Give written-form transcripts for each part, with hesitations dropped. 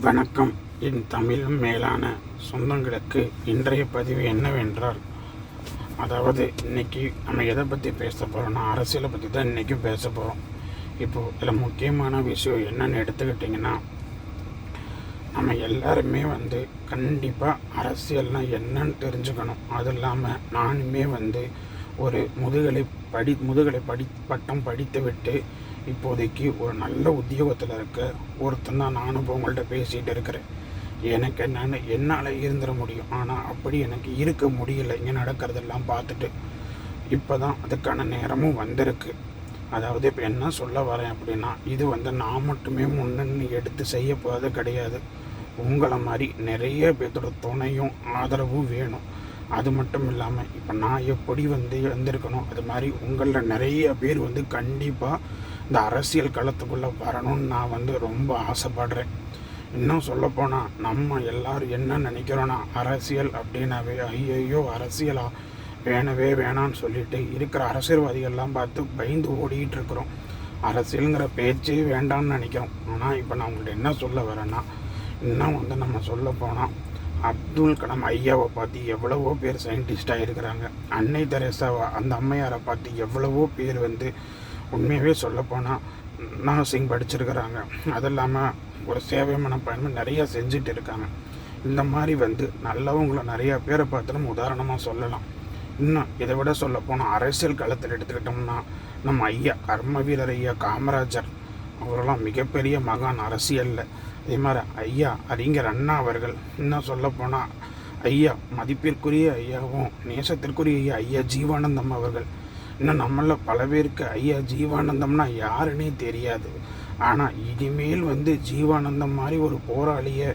வணக்கம். என் தமிழ் மேலான சொந்தங்களுக்கு இன்றைய பதிவு என்னவென்றால், அதாவது இன்றைக்கி நம்ம எதை பற்றி பேச போகிறோம்னா அரசியலை பற்றி தான் இன்றைக்கும் பேச போகிறோம். இப்போது இதில் முக்கியமான விஷயம் என்னென்னு எடுத்துக்கிட்டிங்கன்னா, நம்ம எல்லாருமே கண்டிப்பாக அரசியல்னால் என்னன்னு தெரிஞ்சுக்கணும். அது இல்லாமல் நானுமே ஒரு முதுகலை பட்டம் படித்து விட்டு இப்போதைக்கு ஒரு நல்ல உத்தியோகத்தில் இருக்க ஒருத்தன் தான் நானும் இப்போ உங்கள்கிட்ட பேசிகிட்டு இருக்கிறேன். எனக்கு என்னால் இருந்துட முடியும், ஆனால் அப்படி எனக்கு இருக்க முடியலை. இங்கே நடக்கிறதெல்லாம் பார்த்துட்டு இப்போ தான் அதுக்கான நேரமும் வந்திருக்கு. அதாவது இப்போ என்ன சொல்ல வரேன் அப்படின்னா, இது நான் மட்டுமே முன்னணி எடுத்து செய்ய போகிறது கிடையாது. உங்களை மாதிரி நிறைய பேர்த்தோட துணையும் ஆதரவும் வேணும். அது மட்டும் இல்லாமல் இப்போ நான் எப்படி வந்திருக்கணும், அது மாதிரி உங்களில் நிறைய பேர் கண்டிப்பாக இந்த அரசியல் களத்துக்குள்ளே வரணும்னு நான் ரொம்ப ஆசைப்படுறேன். இன்னும் சொல்லப்போனால் நம்ம எல்லோரும் என்ன நினைக்கிறோன்னா, அரசியல் அப்படின்னாவே ஐயோ அரசியலா வேணவே வேணான்னு சொல்லிட்டு இருக்கிற அரசியல்வாதிகள்லாம் பார்த்து பயந்து ஓடிக்கிட்டு இருக்கிறோம். அரசியலுங்கிற பேச்சே வேண்டாம்னு நினைக்கிறோம். ஆனால் இப்போ நான் உங்கள்கிட்ட என்ன சொல்ல வரேன்னா, இன்னும் நம்ம சொல்ல போனால் அப்துல் கலாம் ஐயாவை பார்த்து எவ்வளவோ பேர் சயின்டிஸ்டாக இருக்கிறாங்க. அன்னை தெரேசாவை அந்த அம்மையாரை பார்த்து எவ்வளவோ பேர் உண்மையாகவே சொல்லப்போனால் நர்சிங் படிச்சிருக்கிறாங்க. அது இல்லாமல் ஒரு சேவை மனப்பான்மை நிறையா செஞ்சுட்டு இருக்காங்க. இந்த மாதிரி நல்லவங்களை நிறையா பேரை பார்த்து நம்ம உதாரணமாக சொல்லலாம். இன்னும் இதை விட சொல்லப்போனால் அரசியல் களத்தில் எடுத்துக்கிட்டோம்னா, நம்ம ஐயா கர்ம வீரர் ஐயா காமராஜர் அவரெல்லாம் மிகப்பெரிய மகான் அரசியலில். அதே மாதிரி ஐயா அறிஞர் அண்ணா அவர்கள். இன்னும் சொல்லப்போனால் ஐயா மதிப்பிற்குரிய ஐயாவும் நேசத்திற்குரிய ஐயா ஜீவானந்தம் அவர்கள். இன்னும் நம்மள பல பேருக்கு ஐயா ஜீவானந்தம்னா யாருன்னே தெரியாது. ஆனால் இனிமேல் ஜீவானந்தம் மாதிரி ஒரு போராளியை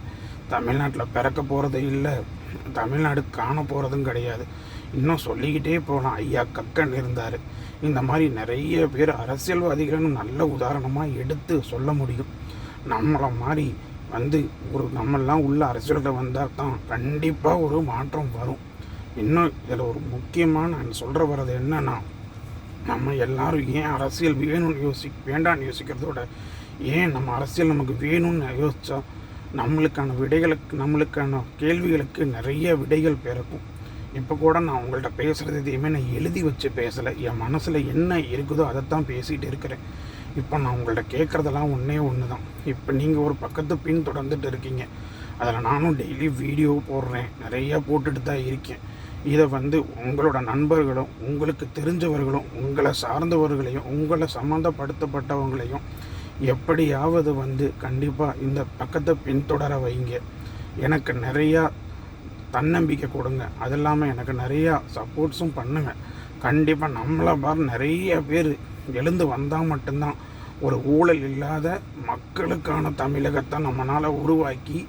தமிழ்நாட்டில் பிறக்க போகிறது இல்லை, தமிழ்நாடு காண போகிறதும் கிடையாது. இன்னும் சொல்லிக்கிட்டே போகலாம். ஐயா கக்கன் இருந்தார். இந்த மாதிரி நிறைய பேர் அரசியல்வாதிகளும் நல்ல உதாரணமாக எடுத்து சொல்ல முடியும். நம்மளை மாதிரி நம்மெல்லாம் உள்ள அரசியல்கிட்ட வந்தால் தான் கண்டிப்பாக ஒரு மாற்றம் வரும். இன்னும் இதில் ஒரு முக்கியமாக நான் சொல்கிற வர்றது என்னன்னா, நம்ம எல்லாரும் ஏன் அரசியல் வேணும்னு வேண்டான்னு யோசிக்கிறதோட, ஏன் நம்ம அரசியல் நமக்கு வேணும்னு யோசித்தா நம்மளுக்கான கேள்விகளுக்கு நிறைய விடைகள் பிறக்கும். இப்போ கூட நான் உங்கள்கிட்ட பேசுகிறது எதையுமே நான் எழுதி வச்சு பேசலை. என் மனசில் என்ன இருக்குதோ அதைத்தான் பேசிகிட்டு இருக்கிறேன். இப்போ நான் உங்கள்கிட்ட கேட்குறதெல்லாம் ஒன்று தான். இப்போ நீங்கள் ஒரு பக்கத்து பின் தொடர்ந்துட்டு இருக்கீங்க. அதில் நானும் டெய்லி வீடியோ போடுறேன், நிறையா போட்டுட்டு தான் இருக்கேன். இதை உங்களோட நண்பர்களும் உங்களுக்கு தெரிஞ்சவர்களும் உங்களை சார்ந்தவர்களையும் உங்களை சம்மந்தப்படுத்தப்பட்டவங்களையும் எப்படியாவது கண்டிப்பாக இந்த பக்கத்தை பின்தொடர வைங்க. எனக்கு நிறையா தன்னம்பிக்கை கொடுங்க. அது இல்லாமல் எனக்கு நிறையா சப்போர்ட்ஸும் பண்ணுங்கள். கண்டிப்பாக நம்மளை மாதிரி நிறைய பேர் எழுந்து வந்தால் மட்டும்தான் ஒரு ஊழல் இல்லாத மக்களுக்கான தமிழகத்தை நம்மளால் உருவாக்கி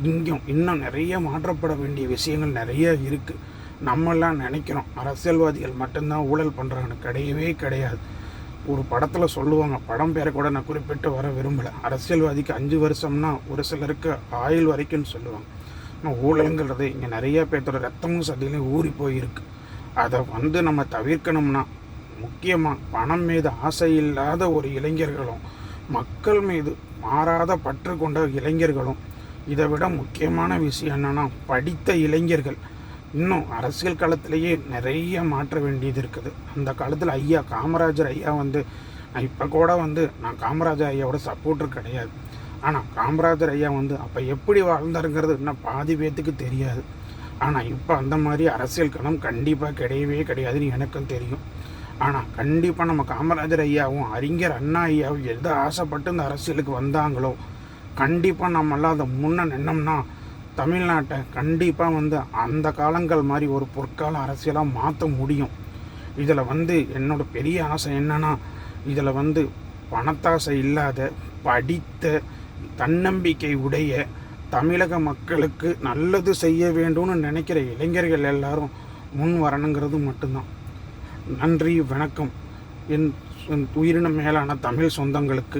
இன்னும் நிறைய மாற்றப்பட வேண்டிய விஷயங்கள் நிறைய இருக்குது. நம்மெல்லாம் நினைக்கிறோம் அரசியல்வாதிகள் மட்டும்தான் ஊழல் பண்ணுறாங்கன்னு. கிடையவே கிடையாது. ஒரு படத்தில் சொல்லுவாங்க, படம் பேரை கூட நான் குறிப்பிட்டு வர விரும்பலை. அரசியல்வாதிக்கு 5 வருஷம்னா ஒரு சிலருக்கு ஆயுள் வரைக்கும்னு சொல்லுவாங்க. ஆனால் ஊழலுங்கிறது இங்கே நிறைய பேர்த்தோட ரத்தமும் சதியிலையும் ஊறி போயிருக்கு. அதை நம்ம தவிர்க்கணும்னா, முக்கியமாக பணம் மீது ஆசை இல்லாத ஒரு இளைஞர்களும் மக்கள் மீது மாறாத பற்று கொண்ட இளைஞர்களும், இதை விட முக்கியமான விஷயம் என்னென்னா படித்த இளைஞர்கள். இன்னும் அரசியல் காலத்திலேயே நிறைய மாற்ற வேண்டியது இருக்குது. அந்த காலத்தில் ஐயா காமராஜர் ஐயா நான் இப்போ கூட நான் காமராஜர் ஐயாவோட சப்போர்ட்டர் கிடையாது. ஆனால் காமராஜர் ஐயா அப்போ எப்படி வாழ்ந்தாருங்கிறது இன்னும் பாதி பேர்த்துக்கு தெரியாது. ஆனால் இப்போ அந்த மாதிரி அரசியல் களம் கண்டிப்பாக கிடையவே கிடையாதுன்னு எனக்கும் தெரியும். ஆனால் கண்டிப்பாக நம்ம காமராஜர் ஐயாவும் அறிஞர் அண்ணா ஐயாவும் எதை ஆசைப்பட்டு இந்த அரசியலுக்கு வந்தாங்களோ, கண்டிப்பாக நம்மளாம் அதை முன்ன நின்னோம்னா தமிழ்நாட்டை கண்டிப்பாக அந்த காலங்கள் மாதிரி ஒரு பொற்கால அரசியலாக மாற்ற முடியும். இதில் என்னோட பெரிய ஆசை என்னன்னா, இதில் பணத்தாசை இல்லாத படித்த தன்னம்பிக்கை உடைய தமிழக மக்களுக்கு நல்லது செய்ய வேண்டும்னு நினைக்கிற இளைஞர்கள் எல்லாரும் முன் வரணுங்கிறது மட்டும்தான். நன்றி, வணக்கம் என் உயிரின மேலான தமிழ் சொந்தங்களுக்கு.